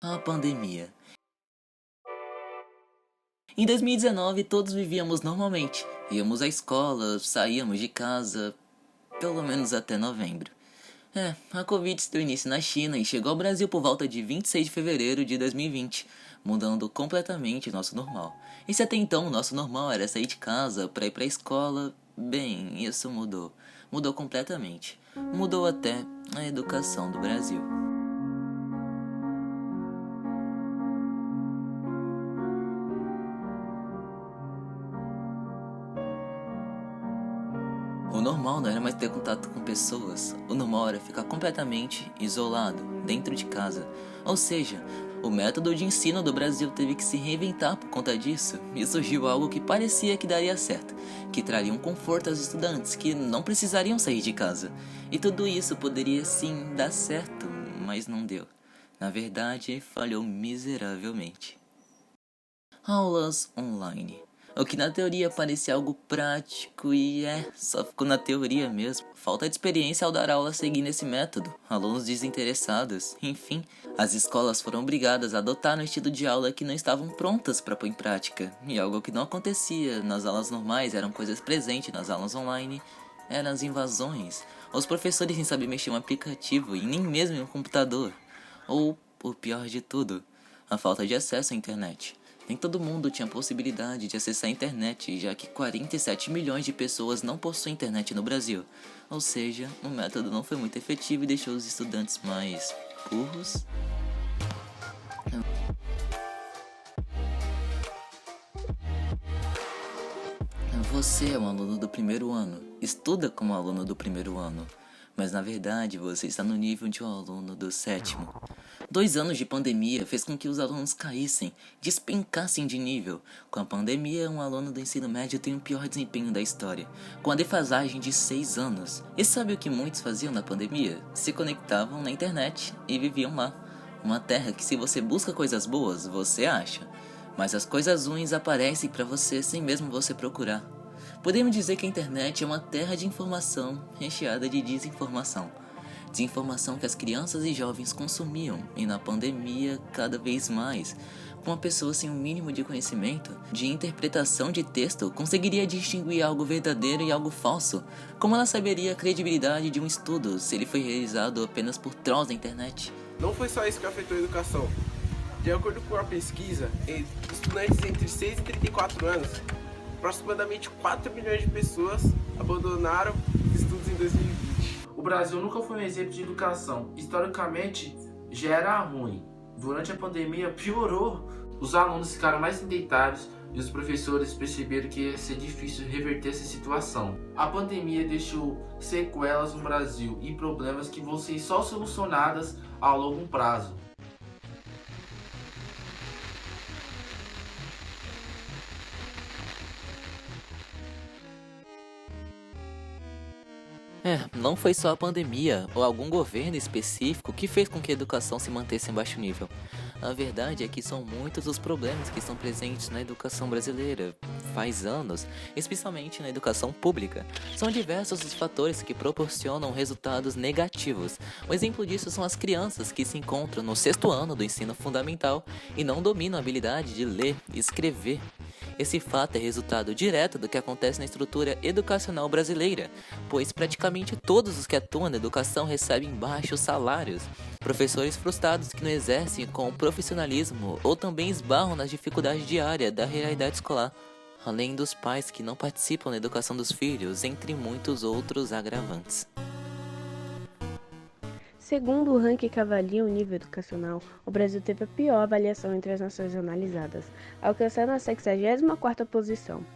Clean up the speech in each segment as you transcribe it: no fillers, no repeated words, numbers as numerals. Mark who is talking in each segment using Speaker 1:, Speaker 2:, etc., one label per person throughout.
Speaker 1: A pandemia. Em 2019, todos vivíamos normalmente. Íamos à escola, saíamos de casa, pelo menos até novembro. A Covid deu início na China e chegou ao Brasil por volta de 26 de fevereiro de 2020, mudando completamente nosso normal. E se até então o nosso normal era sair de casa para ir para a escola, bem, isso mudou. Mudou completamente. Mudou até a educação do Brasil. O normal não era mais ter contato com pessoas, o normal era ficar completamente isolado, dentro de casa. Ou seja, o método de ensino do Brasil teve que se reinventar por conta disso, e surgiu algo que parecia que daria certo, que traria um conforto aos estudantes que não precisariam sair de casa. E tudo isso poderia sim dar certo, mas não deu. Na verdade, falhou miseravelmente. Aulas online. O que na teoria parecia algo prático e só ficou na teoria mesmo. Falta de experiência ao dar aula seguindo esse método, alunos desinteressados, enfim, as escolas foram obrigadas a adotar um estilo de aula que não estavam prontas para pôr em prática, e algo que não acontecia nas aulas normais eram coisas presentes nas aulas online, eram as invasões, os professores sem saber mexer em um aplicativo e nem mesmo em um computador, ou, o pior de tudo, a falta de acesso à internet. Nem todo mundo tinha possibilidade de acessar a internet, já que 47 milhões de pessoas não possuem internet no Brasil. Ou seja, o método não foi muito efetivo e deixou os estudantes mais burros. Você é um aluno do primeiro ano, estuda como aluno do primeiro ano, mas na verdade você está no nível de um aluno do sétimo. 2 anos de pandemia fez com que os alunos caíssem, despencassem de nível. Com a pandemia, um aluno do ensino médio tem o pior desempenho da história, com a defasagem de 6 anos. E sabe o que muitos faziam na pandemia? Se conectavam na internet e viviam lá. Uma terra que se você busca coisas boas, você acha. Mas as coisas ruins aparecem para você sem mesmo você procurar. Podemos dizer que a internet é uma terra de informação recheada de desinformação. Desinformação que as crianças e jovens consumiam, e na pandemia cada vez mais. Uma pessoa sem um mínimo de conhecimento, de interpretação de texto, conseguiria distinguir algo verdadeiro e algo falso. Como ela saberia a credibilidade de um estudo se ele foi realizado apenas por trolls da internet?
Speaker 2: Não foi só isso que afetou a educação. De acordo com a pesquisa, estudantes entre 6 e 34 anos, aproximadamente 4 milhões de pessoas abandonaram os estudos em 2020.
Speaker 3: O Brasil nunca foi um exemplo de educação. Historicamente, já era ruim. Durante a pandemia, piorou. Os alunos ficaram mais sedentários e os professores perceberam que ia ser difícil reverter essa situação. A pandemia deixou sequelas no Brasil e problemas que vão ser só solucionadas a longo prazo.
Speaker 1: Não foi só a pandemia ou algum governo específico que fez com que a educação se mantesse em baixo nível. A verdade é que são muitos os problemas que estão presentes na educação brasileira faz anos, especialmente na educação pública. São diversos os fatores que proporcionam resultados negativos. Um exemplo disso são as crianças que se encontram no 6º ano do ensino fundamental e não dominam a habilidade de ler e escrever. Esse fato é resultado direto do que acontece na estrutura educacional brasileira, pois praticamente todos os que atuam na educação recebem baixos salários. Professores frustrados que não exercem com profissionalismo ou também esbarram nas dificuldades diárias da realidade escolar, além dos pais que não participam da educação dos filhos, entre muitos outros agravantes.
Speaker 4: Segundo o ranking que avalia o nível educacional, o Brasil teve a pior avaliação entre as nações analisadas, alcançando a 64ª posição.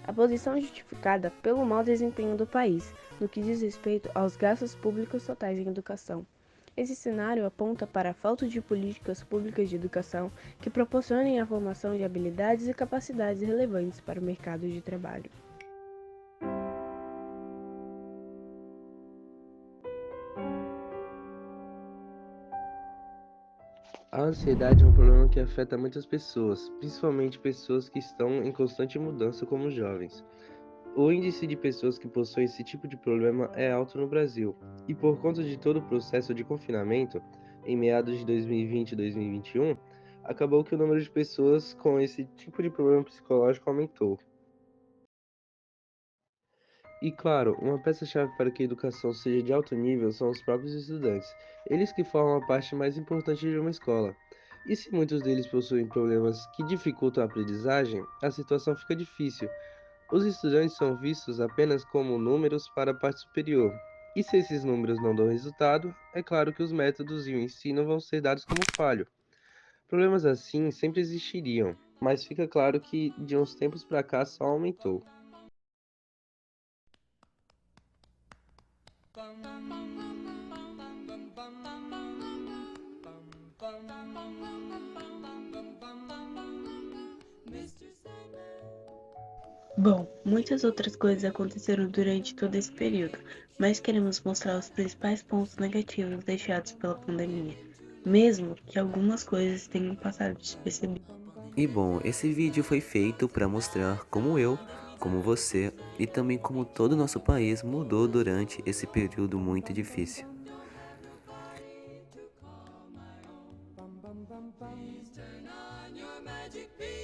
Speaker 4: A posição é justificada pelo mau desempenho do país, no que diz respeito aos gastos públicos totais em educação. Esse cenário aponta para a falta de políticas públicas de educação que proporcionem a formação de habilidades e capacidades relevantes para o mercado de trabalho.
Speaker 5: A ansiedade é um problema que afeta muitas pessoas, principalmente pessoas que estão em constante mudança como os jovens. O índice de pessoas que possuem esse tipo de problema é alto no Brasil, e por conta de todo o processo de confinamento, em meados de 2020 e 2021, acabou que o número de pessoas com esse tipo de problema psicológico aumentou. E claro, uma peça-chave para que a educação seja de alto nível são os próprios estudantes, eles que formam a parte mais importante de uma escola. E se muitos deles possuem problemas que dificultam a aprendizagem, a situação fica difícil. Os estudantes são vistos apenas como números para a parte superior. E se esses números não dão resultado, é claro que os métodos e o ensino vão ser dados como falho. Problemas assim sempre existiriam, mas fica claro que de uns tempos para cá só aumentou.
Speaker 4: Bom, muitas outras coisas aconteceram durante todo esse período, mas queremos mostrar os principais pontos negativos deixados pela pandemia, mesmo que algumas coisas tenham passado despercebidas.
Speaker 6: E bom, esse vídeo foi feito para mostrar como eu, como você e também como todo o nosso país mudou durante esse período muito difícil.
Speaker 7: Please turn on your magic beam.